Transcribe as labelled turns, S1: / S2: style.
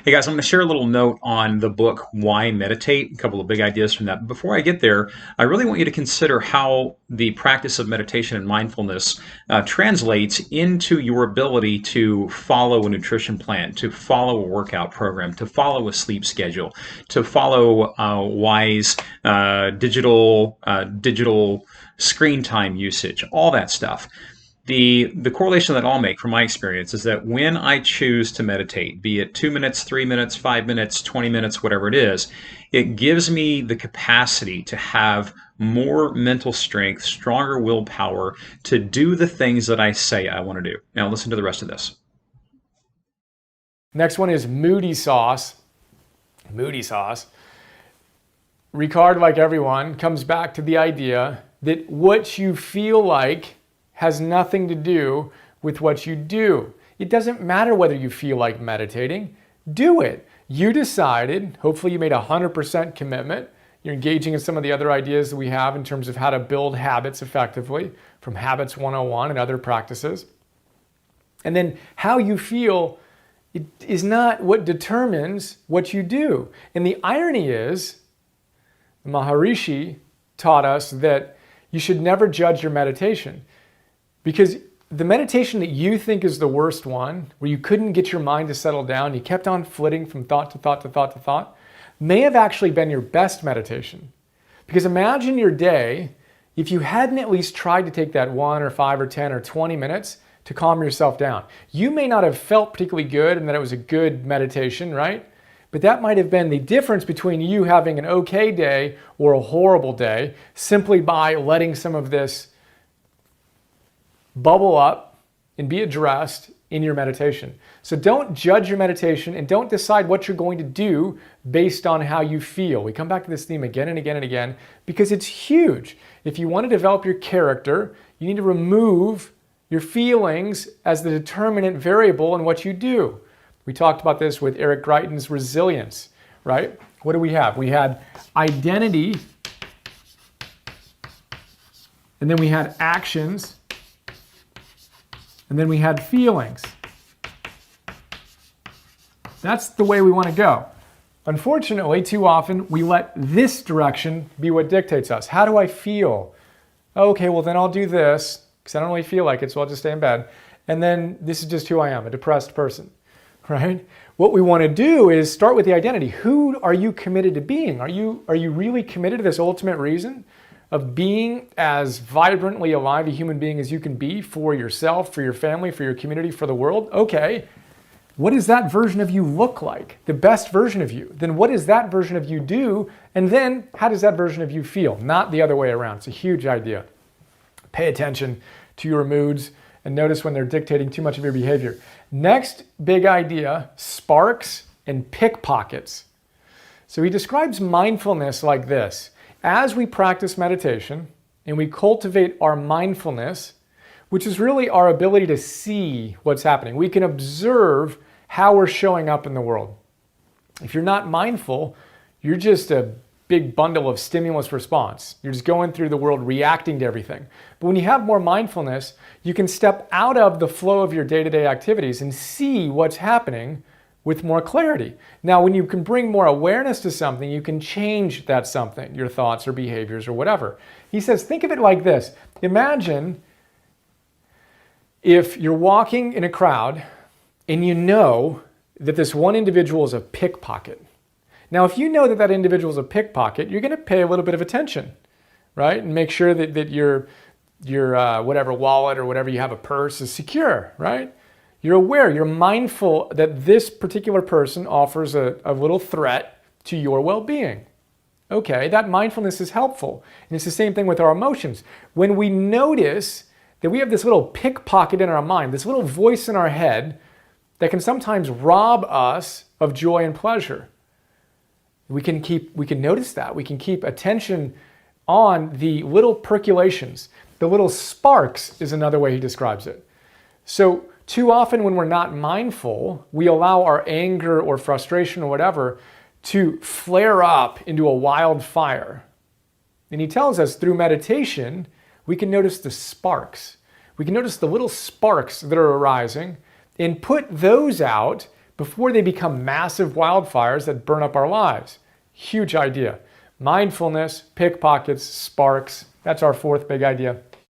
S1: Hey guys, I'm going to share a little note on the book Why Meditate, a couple of big ideas from that. But before I get there, I really want you to consider how the practice of meditation and mindfulness translates into your ability to follow a nutrition plan, to follow a workout program, to follow a sleep schedule, to follow wise digital screen time usage, all that stuff. The correlation that I'll make from my experience is that when I choose to meditate, be it 2 minutes, 3 minutes, 5 minutes, 20 minutes, whatever it is, it gives me the capacity to have more mental strength, stronger willpower to do the things that I say I want to do. Now listen to the rest of this.
S2: Next one is Moody Sauce. Moody Sauce. Ricard, like everyone, comes back to the idea that what you feel like has nothing to do with what you do. It doesn't matter whether you feel like meditating, do it. You decided, hopefully you made 100% commitment. You're engaging in some of the other ideas that we have in terms of how to build habits effectively from Habits 101 and other practices. And then how you feel is not what determines what you do. And the irony is, the Maharishi taught us that you should never judge your meditation. Because the meditation that you think is the worst one, where you couldn't get your mind to settle down, you kept on flitting from thought to thought to thought to thought, may have actually been your best meditation. Because imagine your day if you hadn't at least tried to take that 1 or 5 or 10 or 20 minutes to calm yourself down. You may not have felt particularly good and that it was a good meditation, right? But that might have been the difference between you having an okay day or a horrible day simply by letting some of this bubble up and be addressed in your meditation. So don't judge your meditation and don't decide what you're going to do based on how you feel. We come back to this theme again and again and again because it's huge. If you want to develop your character, you need to remove your feelings as the determinant variable in what you do. We talked about this with Eric Greitens' resilience, right? What do we have? We had identity, and then we had actions, and then we had feelings. That's the way we want to go. Unfortunately, too often, we let this direction be what dictates us. How do I feel? Okay, well then I'll do this, because I don't really feel like it, so I'll just stay in bed. And then this is just who I am, a depressed person, right? What we want to do is start with the identity. Who are you committed to being? Are you really committed to this ultimate reason of being as vibrantly alive a human being as you can be for yourself, for your family, for your community, for the world? Okay, what does that version of you look like? The best version of you. Then what does that version of you do? And then how does that version of you feel? Not the other way around. It's a huge idea. Pay attention to your moods and notice when they're dictating too much of your behavior. Next big idea, sparks and pickpockets. So he describes mindfulness like this. As we practice meditation and we cultivate our mindfulness, which is really our ability to see what's happening, we can observe how we're showing up in the world. If you're not mindful, you're just a big bundle of stimulus response. You're just going through the world reacting to everything. But when you have more mindfulness, you can step out of the flow of your day-to-day activities and see what's happening with more clarity. Now, when you can bring more awareness to something, you can change that something, your thoughts or behaviors or whatever. He says, think of it like this. Imagine if you're walking in a crowd and you know that this one individual is a pickpocket. Now, if you know that that individual is a pickpocket, you're going to pay a little bit of attention, right? And make sure that your whatever wallet or whatever you have, a purse, is secure, right? You're aware, you're mindful that this particular person offers a little threat to your well-being. Okay, that mindfulness is helpful. And it's the same thing with our emotions. When we notice that we have this little pickpocket in our mind, this little voice in our head that can sometimes rob us of joy and pleasure, we can notice that. We can keep attention on the little percolations. The little sparks is another way he describes it. So too often when we're not mindful, we allow our anger or frustration or whatever to flare up into a wildfire. And he tells us through meditation, we can notice the sparks. We can notice the little sparks that are arising and put those out before they become massive wildfires that burn up our lives. Huge idea. Mindfulness, pickpockets, sparks. That's our fourth big idea.